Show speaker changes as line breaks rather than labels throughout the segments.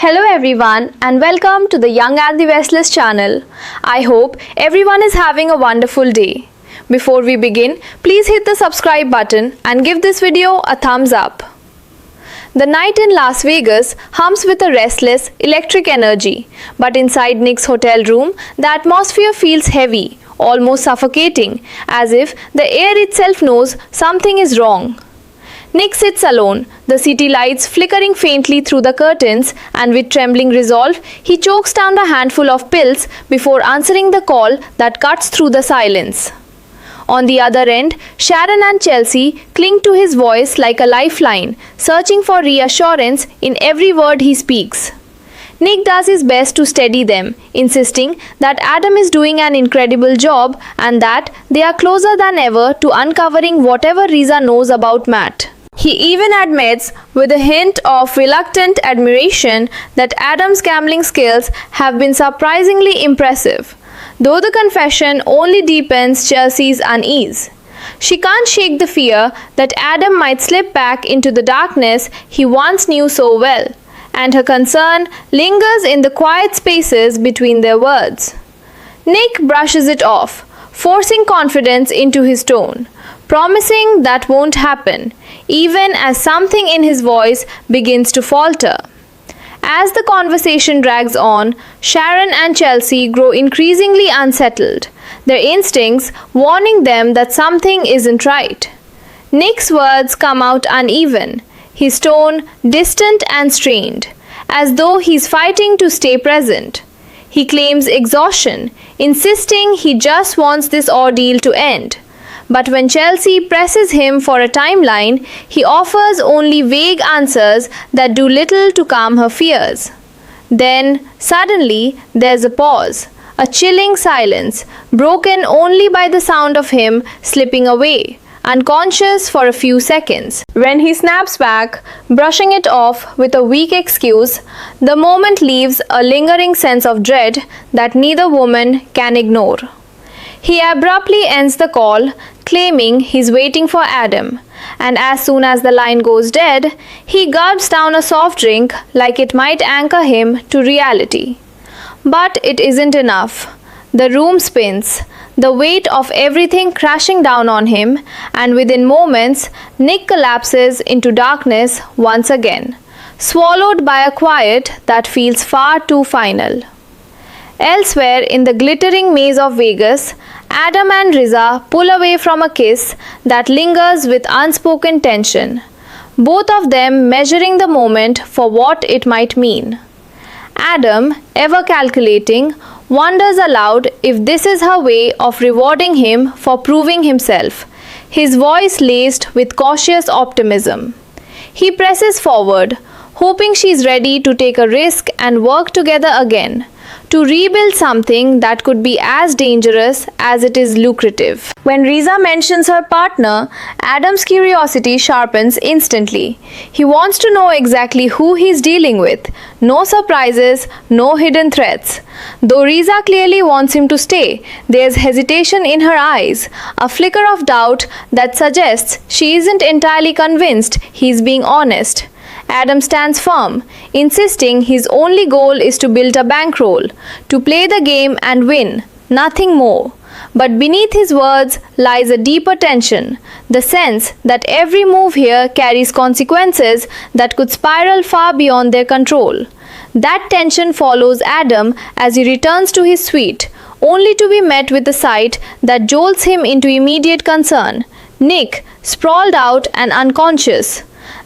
Hello everyone and welcome to the Young and the Restless channel. I hope everyone is having a wonderful day. Before we begin, please hit the subscribe button and give this video a thumbs up. The night in Las Vegas hums with a restless, electric energy, but inside Nick's hotel room, the atmosphere feels heavy, almost suffocating, as if the air itself knows something is wrong. Nick sits alone, the city lights flickering faintly through the curtains, and with trembling resolve, he chokes down a handful of pills before answering the call that cuts through the silence. On the other end, Sharon and Chelsea cling to his voice like a lifeline, searching for reassurance in every word he speaks. Nick does his best to steady them, insisting that Adam is doing an incredible job and that they are closer than ever to uncovering whatever Riza knows about Matt. He even admits, with a hint of reluctant admiration, that Adam's gambling skills have been surprisingly impressive, though the confession only deepens Chelsea's unease. She can't shake the fear that Adam might slip back into the darkness he once knew so well, and her concern lingers in the quiet spaces between their words. Nick brushes it off, forcing confidence into his tone, promising that won't happen, even as something in his voice begins to falter. As the conversation drags on, Sharon and Chelsea grow increasingly unsettled, their instincts warning them that something isn't right. Nick's words come out uneven, his tone distant and strained, as though he's fighting to stay present. He claims exhaustion, insisting he just wants this ordeal to end. But when Chelsea presses him for a timeline, he offers only vague answers that do little to calm her fears. Then, suddenly, there's a pause, a chilling silence, broken only by the sound of him slipping away, unconscious for a few seconds. When he snaps back, brushing it off with a weak excuse, the moment leaves a lingering sense of dread that neither woman can ignore. He abruptly ends the call, claiming he's waiting for Adam, and as soon as the line goes dead, he gulps down a soft drink like it might anchor him to reality. But it isn't enough. The room spins, the weight of everything crashing down on him, and within moments, Nick collapses into darkness once again, swallowed by a quiet that feels far too final. Elsewhere in the glittering maze of Vegas, Adam and Riza pull away from a kiss that lingers with unspoken tension, both of them measuring the moment for what it might mean. Adam, ever calculating, wonders aloud if this is her way of rewarding him for proving himself, his voice laced with cautious optimism. He presses forward, hoping she's ready to take a risk and work together again, to rebuild something that could be as dangerous as it is lucrative. When Riza mentions her partner, Adam's curiosity sharpens instantly. He wants to know exactly who he's dealing with. No surprises, no hidden threats. Though Riza clearly wants him to stay, there's hesitation in her eyes, a flicker of doubt that suggests she isn't entirely convinced he's being honest. Adam stands firm, insisting his only goal is to build a bankroll, to play the game and win, nothing more. But beneath his words lies a deeper tension, the sense that every move here carries consequences that could spiral far beyond their control. That tension follows Adam as he returns to his suite, only to be met with a sight that jolts him into immediate concern: Nick, sprawled out and unconscious.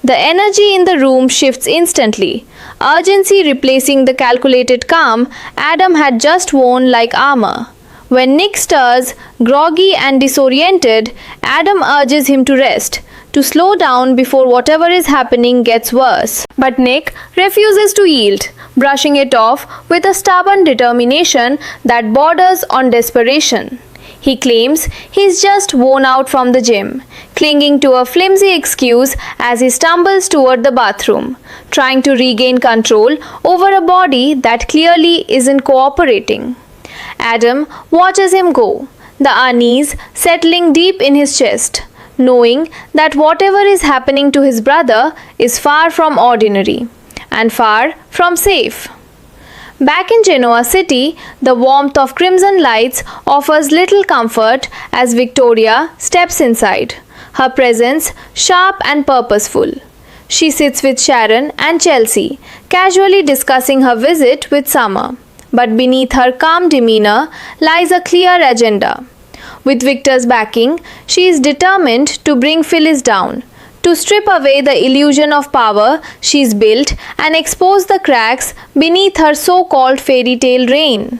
The energy in the room shifts instantly, urgency replacing the calculated calm Adam had just worn like armor. When Nick stirs, groggy and disoriented, Adam urges him to rest, to slow down before whatever is happening gets worse. But Nick refuses to yield, brushing it off with a stubborn determination that borders on desperation. He claims he's just worn out from the gym, clinging to a flimsy excuse as he stumbles toward the bathroom, trying to regain control over a body that clearly isn't cooperating. Adam watches him go, the unease settling deep in his chest, knowing that whatever is happening to his brother is far from ordinary. and far from safe. Back in Genoa City, the warmth of crimson lights offers little comfort as Victoria steps inside, her presence sharp and purposeful. She sits with Sharon and Chelsea, casually discussing her visit with Summer. But beneath her calm demeanor lies a clear agenda. With Victor's backing, she is determined to bring Phyllis down, to strip away the illusion of power she's built and expose the cracks beneath her so-called fairy tale reign.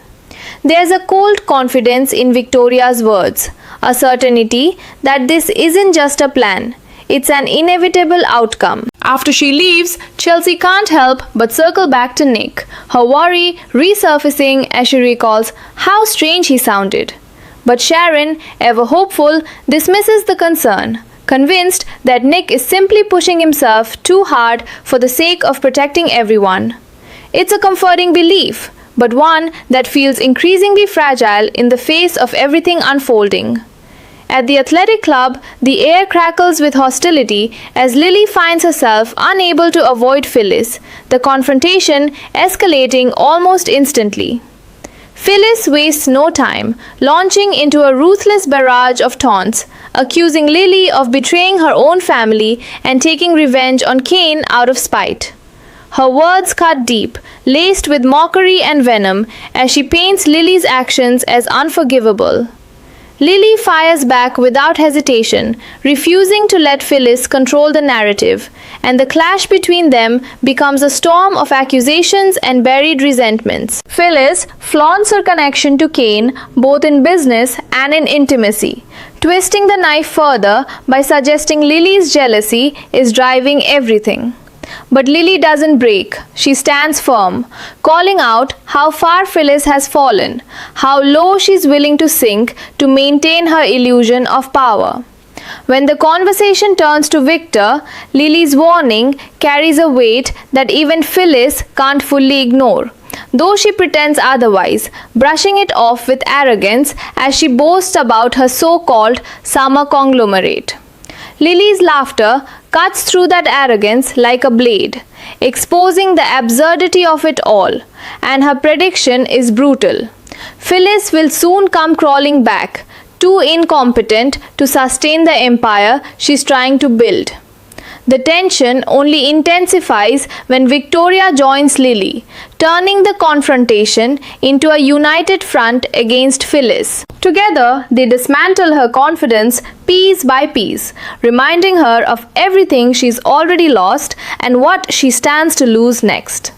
There's a cold confidence in Victoria's words, a certainty that this isn't just a plan, it's an inevitable outcome. After she leaves, Chelsea can't help but circle back to Nick, her worry resurfacing as she recalls how strange he sounded. But Sharon, ever hopeful, dismisses the concern, convinced that Nick is simply pushing himself too hard for the sake of protecting everyone. It's a comforting belief, but one that feels increasingly fragile in the face of everything unfolding. At the athletic club, the air crackles with hostility as Lily finds herself unable to avoid Phyllis, the confrontation escalating almost instantly. Phyllis wastes no time, launching into a ruthless barrage of taunts, accusing Lily of betraying her own family and taking revenge on Cain out of spite. Her words cut deep, laced with mockery and venom, as she paints Lily's actions as unforgivable. Lily fires back without hesitation, refusing to let Phyllis control the narrative, and the clash between them becomes a storm of accusations and buried resentments. Phyllis flaunts her connection to Cain both in business and in intimacy, twisting the knife further by suggesting Lily's jealousy is driving everything. But Lily doesn't break. She stands firm, calling out how far Phyllis has fallen, how low she's willing to sink to maintain her illusion of power. When the conversation turns to Victor, Lily's warning carries a weight that even Phyllis can't fully ignore, though she pretends otherwise, brushing it off with arrogance as she boasts about her so-called summer conglomerate. Lily's laughter cuts through that arrogance like a blade, exposing the absurdity of it all, and her prediction is brutal. Phyllis will soon come crawling back, too incompetent to sustain the empire she's trying to build. The tension only intensifies when Victoria joins Lily, turning the confrontation into a united front against Phyllis. Together, they dismantle her confidence piece by piece, reminding her of everything she's already lost and what she stands to lose next.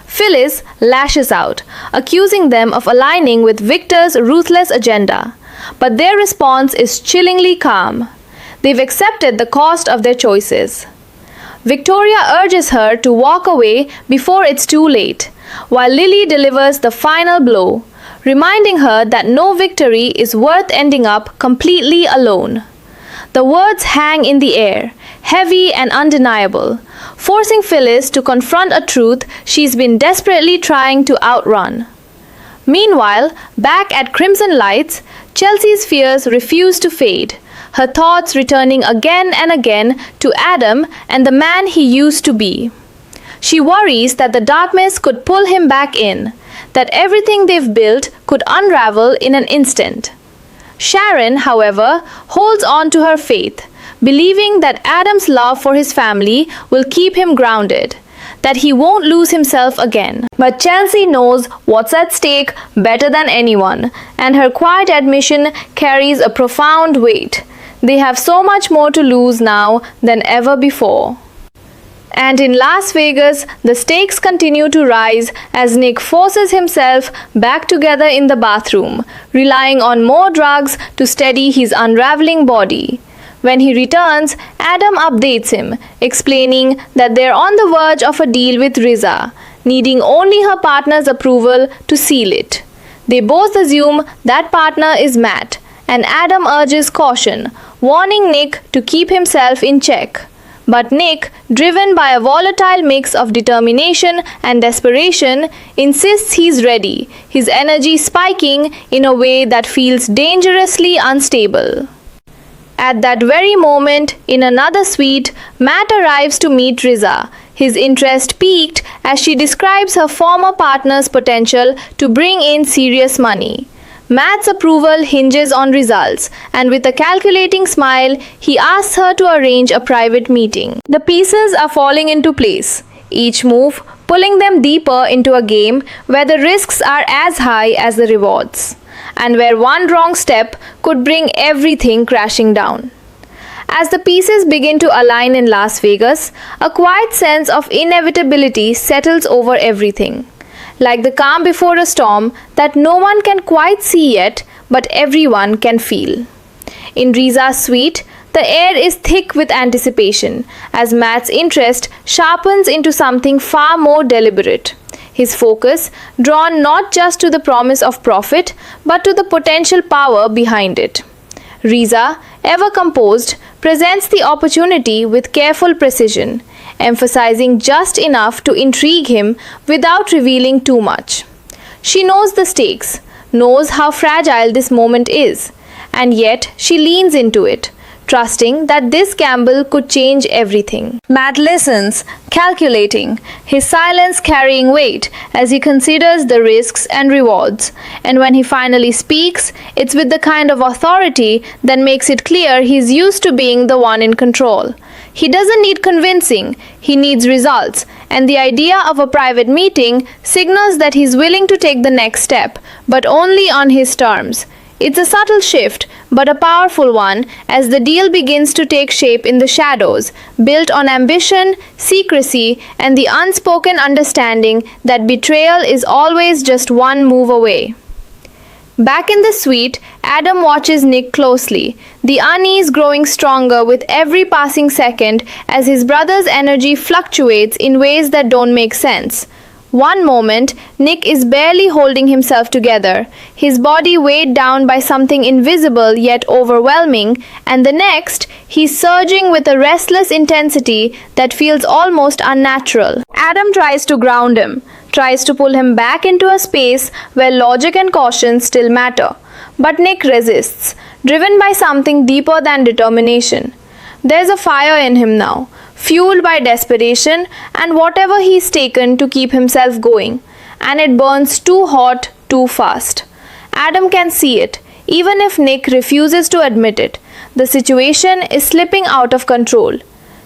Phyllis lashes out, accusing them of aligning with Victor's ruthless agenda, but their response is chillingly calm. They've accepted the cost of their choices. Victoria urges her to walk away before it's too late, while Lily delivers the final blow, reminding her that no victory is worth ending up completely alone. The words hang in the air, heavy and undeniable, forcing Phyllis to confront a truth she's been desperately trying to outrun. Meanwhile, back at Crimson Lights, Chelsea's fears refuse to fade, her thoughts returning again and again to Adam and the man he used to be. She worries that the darkness could pull him back in, that everything they've built could unravel in an instant. Sharon, however, holds on to her faith, believing that Adam's love for his family will keep him grounded, that he won't lose himself again. But Chelsea knows what's at stake better than anyone, and her quiet admission carries a profound weight. They have so much more to lose now than ever before. And in Las Vegas, the stakes continue to rise as Nick forces himself back together in the bathroom, relying on more drugs to steady his unraveling body. When he returns, Adam updates him, explaining that they're on the verge of a deal with Riza, needing only her partner's approval to seal it. They both assume that partner is Matt, and Adam urges caution, warning Nick to keep himself in check. But Nick, driven by a volatile mix of determination and desperation, insists he's ready, his energy spiking in a way that feels dangerously unstable. At that very moment, in another suite, Matt arrives to meet Riza, His interest peaked as she describes her former partner's potential to bring in serious money. Matt's approval hinges on results, and with a calculating smile, he asks her to arrange a private meeting. The pieces are falling into place, each move pulling them deeper into a game where the risks are as high as the rewards, and where one wrong step could bring everything crashing down. As the pieces begin to align in Las Vegas, a quiet sense of inevitability settles over everything, like the calm before a storm that no one can quite see yet, but everyone can feel. In Riza's suite, the air is thick with anticipation as Matt's interest sharpens into something far more deliberate. His focus drawn not just to the promise of profit but to the potential power behind it. Riza, ever composed, presents the opportunity with careful precision, emphasizing just enough to intrigue him without revealing too much. She knows the stakes, knows how fragile this moment is, and yet she leans into it, trusting that this gamble could change everything. Matt listens, calculating, his silence carrying weight as he considers the risks and rewards. And when he finally speaks, it's with the kind of authority that makes it clear he's used to being the one in control. He doesn't need convincing, he needs results, and the idea of a private meeting signals that he's willing to take the next step, but only on his terms. It's a subtle shift, but a powerful one, as the deal begins to take shape in the shadows, built on ambition, secrecy, and the unspoken understanding that betrayal is always just one move away. Back in the suite, Adam watches Nick closely, the unease growing stronger with every passing second as his brother's energy fluctuates in ways that don't make sense. One moment, Nick is barely holding himself together, his body weighed down by something invisible yet overwhelming, and the next, he's surging with a restless intensity that feels almost unnatural. Adam tries to ground him, tries to pull him back into a space where logic and caution still matter. But Nick resists, driven by something deeper than determination. There's a fire in him now, fueled by desperation and whatever he's taken to keep himself going, and it burns too hot, too fast. Adam can see it, even if Nick refuses to admit it. The situation is slipping out of control.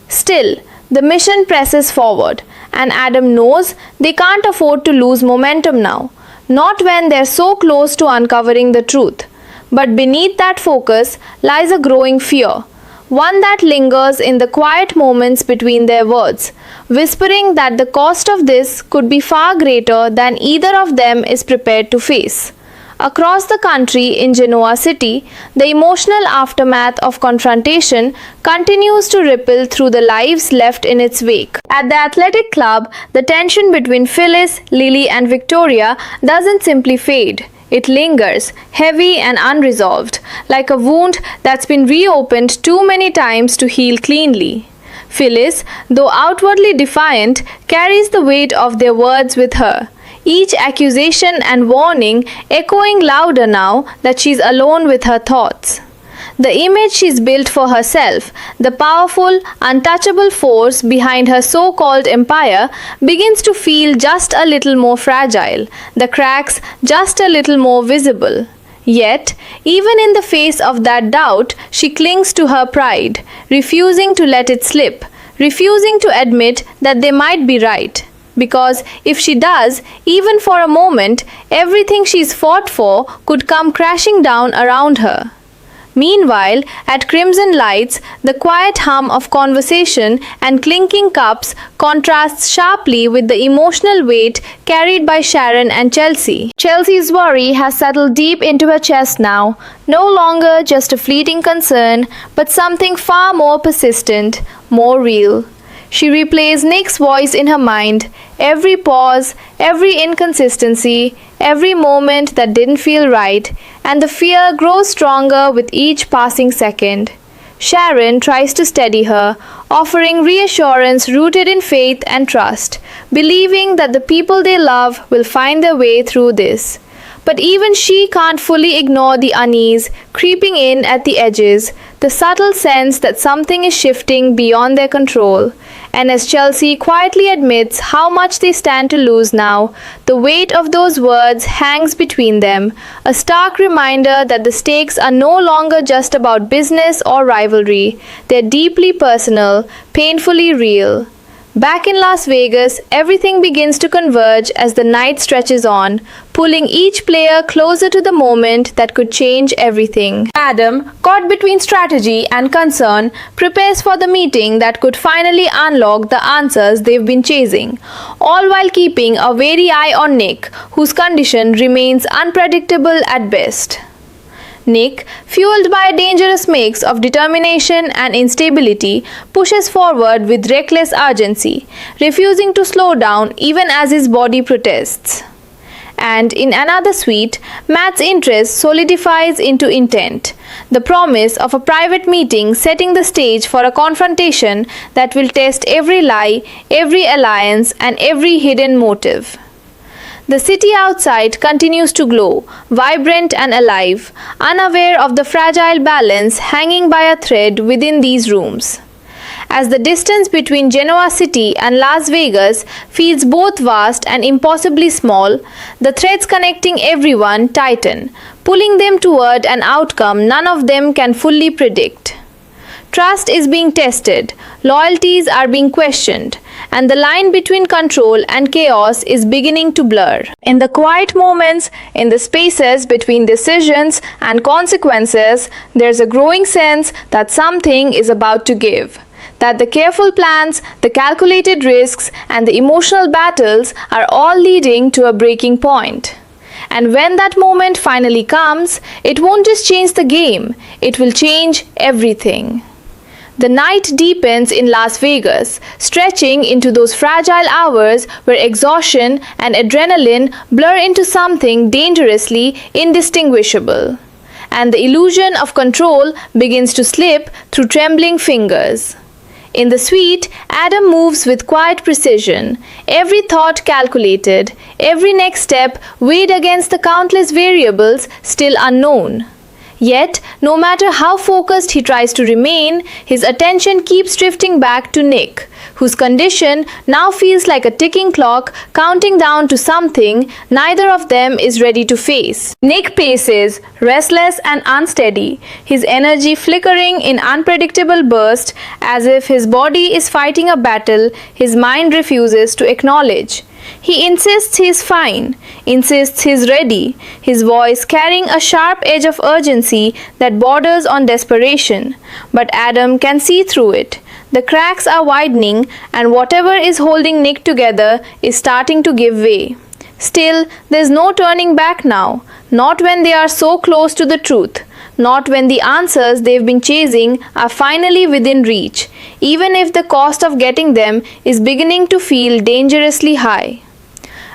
Still, the mission presses forward, and Adam knows they can't afford to lose momentum now, not when they're so close to uncovering the truth. But beneath that focus lies a growing fear, one that lingers in the quiet moments between their words, whispering that the cost of this could be far greater than either of them is prepared to face. Across the country in Genoa City, the emotional aftermath of confrontation continues to ripple through the lives left in its wake. At the athletic club, the tension between Phyllis, Lily, and Victoria doesn't simply fade. It lingers, heavy and unresolved, like a wound that's been reopened too many times to heal cleanly. Phyllis, though outwardly defiant, carries the weight of their words with her, each accusation and warning echoing louder now that she's alone with her thoughts. The image she's built for herself, the powerful, untouchable force behind her so-called empire, begins to feel just a little more fragile, the cracks just a little more visible. Yet, even in the face of that doubt, she clings to her pride, refusing to let it slip, refusing to admit that they might be right. Because if she does, even for a moment, everything she's fought for could come crashing down around her. Meanwhile, at Crimson Lights, the quiet hum of conversation and clinking cups contrasts sharply with the emotional weight carried by Sharon and Chelsea. Chelsea's worry has settled deep into her chest now, no longer just a fleeting concern, but something far more persistent, more real. She replays Nick's voice in her mind, every pause, every inconsistency, every moment that didn't feel right, and the fear grows stronger with each passing second. Sharon tries to steady her, offering reassurance rooted in faith and trust, believing that the people they love will find their way through this. But even she can't fully ignore the unease creeping in at the edges, the subtle sense that something is shifting beyond their control. And as Chelsea quietly admits how much they stand to lose now, the weight of those words hangs between them, a stark reminder that the stakes are no longer just about business or rivalry. They're deeply personal, painfully real. Back in Las Vegas, everything begins to converge as the night stretches on, pulling each player closer to the moment that could change everything. Adam, caught between strategy and concern, prepares for the meeting that could finally unlock the answers they've been chasing, all while keeping a wary eye on Nick, whose condition remains unpredictable at best. Nick, fueled by a dangerous mix of determination and instability, pushes forward with reckless urgency, refusing to slow down even as his body protests. And in another suite, Matt's interest solidifies into intent, the promise of a private meeting setting the stage for a confrontation that will test every lie, every alliance, and every hidden motive. The city outside continues to glow, vibrant and alive, unaware of the fragile balance hanging by a thread within these rooms. As the distance between Genoa City and Las Vegas feels both vast and impossibly small, the threads connecting everyone tighten, pulling them toward an outcome none of them can fully predict. Trust is being tested, loyalties are being questioned, and the line between control and chaos is beginning to blur. In the quiet moments, in the spaces between decisions and consequences, there's a growing sense that something is about to give. That the careful plans, the calculated risks, and the emotional battles are all leading to a breaking point. And when that moment finally comes, it won't just change the game, it will change everything. The night deepens in Las Vegas, stretching into those fragile hours where exhaustion and adrenaline blur into something dangerously indistinguishable. And the illusion of control begins to slip through trembling fingers. In the suite, Adam moves with quiet precision, every thought calculated, every next step weighed against the countless variables still unknown. Yet, no matter how focused he tries to remain, his attention keeps drifting back to Nick, whose condition now feels like a ticking clock counting down to something neither of them is ready to face. Nick paces, restless and unsteady, his energy flickering in unpredictable bursts as if his body is fighting a battle his mind refuses to acknowledge. He insists he's fine, insists he's ready, his voice carrying a sharp edge of urgency that borders on desperation. But Adam can see through it. The cracks are widening, and whatever is holding Nick together is starting to give way. Still, there's no turning back now, not when they are so close to the truth. Not when the answers they've been chasing are finally within reach, even if the cost of getting them is beginning to feel dangerously high.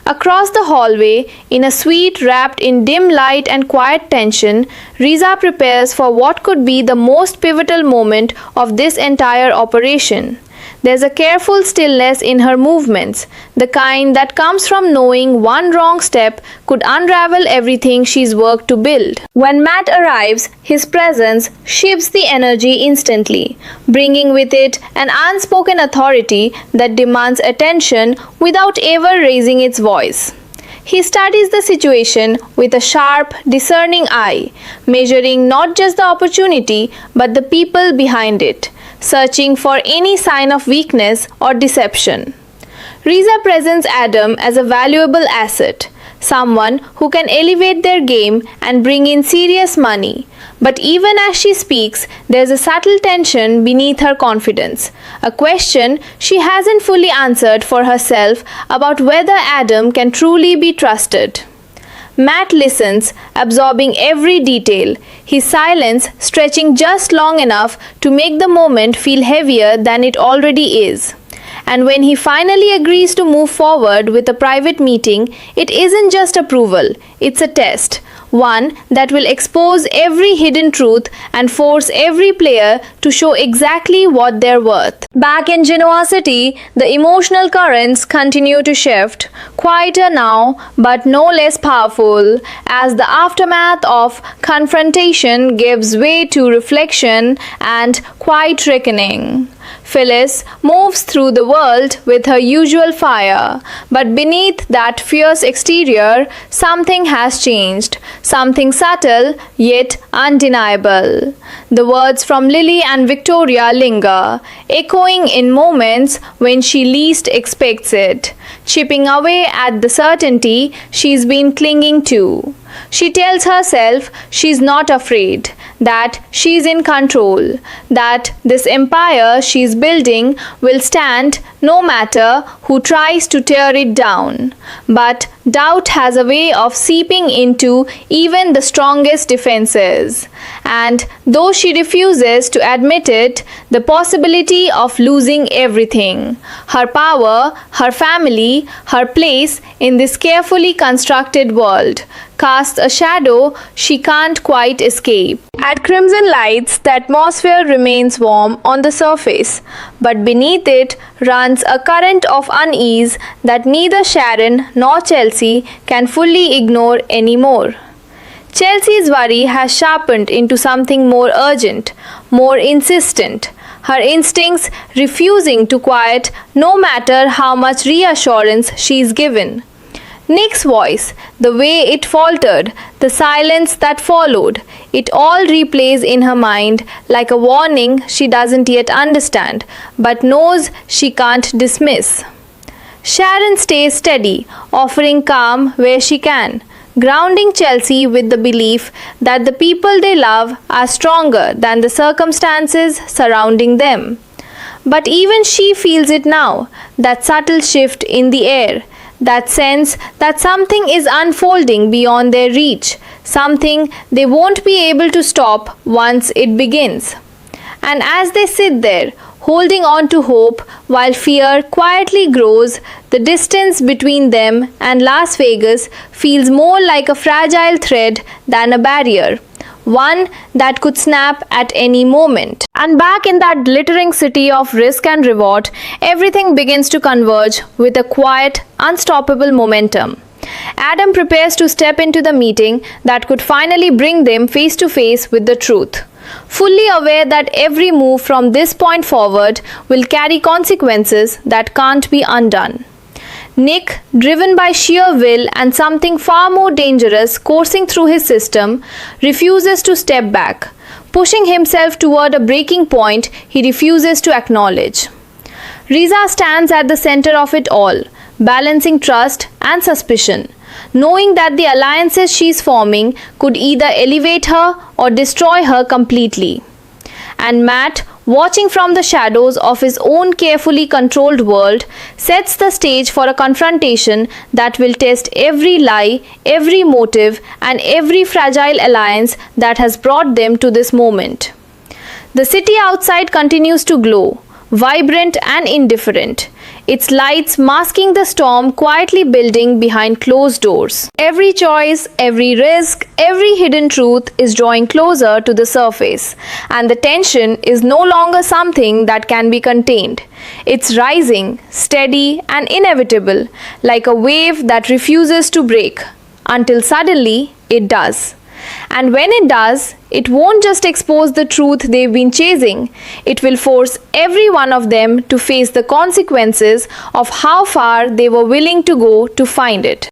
Across the hallway, in a suite wrapped in dim light and quiet tension, Riza prepares for what could be the most pivotal moment of this entire operation. There's a careful stillness in her movements, the kind that comes from knowing one wrong step could unravel everything she's worked to build. When Matt arrives, his presence shifts the energy instantly, bringing with it an unspoken authority that demands attention without ever raising its voice. He studies the situation with a sharp, discerning eye, measuring not just the opportunity but the people behind it, searching for any sign of weakness or deception. Riza presents Adam as a valuable asset, someone who can elevate their game and bring in serious money. But even as she speaks, there's a subtle tension beneath her confidence, a question she hasn't fully answered for herself about whether Adam can truly be trusted. Matt listens, absorbing every detail, his silence stretching just long enough to make the moment feel heavier than it already is. And when he finally agrees to move forward with a private meeting, it isn't just approval, it's a test. One that will expose every hidden truth and force every player to show exactly what they're worth. Back in Genoa City, the emotional currents continue to shift, quieter now but no less powerful, as the aftermath of confrontation gives way to reflection and quiet reckoning. Phyllis moves through the world with her usual fire, but beneath that fierce exterior, something has changed, something subtle yet undeniable. The words from Lily and Victoria linger, echoing in moments when she least expects it, chipping away at the certainty she's been clinging to. She tells herself she's not afraid, that she's in control, that this empire she's building will stand no matter who tries to tear it down. But doubt has a way of seeping into even the strongest defenses. And though she refuses to admit it, the possibility of losing everything, her power, her family, her place in this carefully constructed world, casts a shadow she can't quite escape. At Crimson Lights, the atmosphere remains warm on the surface, but beneath it runs a current of unease that neither Sharon nor Chelsea can fully ignore anymore. Chelsea's worry has sharpened into something more urgent, more insistent, her instincts refusing to quiet no matter how much reassurance she's given. Nick's voice, the way it faltered, the silence that followed, it all replays in her mind like a warning she doesn't yet understand, but knows she can't dismiss. Sharon stays steady, offering calm where she can, grounding Chelsea with the belief that the people they love are stronger than the circumstances surrounding them. But even she feels it now, that subtle shift in the air, that sense that something is unfolding beyond their reach, something they won't be able to stop once it begins. And as they sit there, holding on to hope while fear quietly grows, the distance between them and Las Vegas feels more like a fragile thread than a barrier, one that could snap at any moment. And back in that glittering city of risk and reward, everything begins to converge with a quiet, unstoppable momentum. Adam prepares to step into the meeting that could finally bring them face to face with the truth, fully aware that every move from this point forward will carry consequences that can't be undone. Nick, driven by sheer will and something far more dangerous coursing through his system, refuses to step back, pushing himself toward a breaking point he refuses to acknowledge. Riza stands at the center of it all, balancing trust and suspicion, knowing that the alliances she's forming could either elevate her or destroy her completely. And Matt, watching from the shadows of his own carefully controlled world, sets the stage for a confrontation that will test every lie, every motive, and every fragile alliance that has brought them to this moment. The city outside continues to glow, vibrant and indifferent, its lights masking the storm quietly building behind closed doors. Every choice, every risk, every hidden truth is drawing closer to the surface, and the tension is no longer something that can be contained. It's rising, steady and inevitable, like a wave that refuses to break, until suddenly it does. And when it does, it won't just expose the truth they've been chasing, it will force every one of them to face the consequences of how far they were willing to go to find it.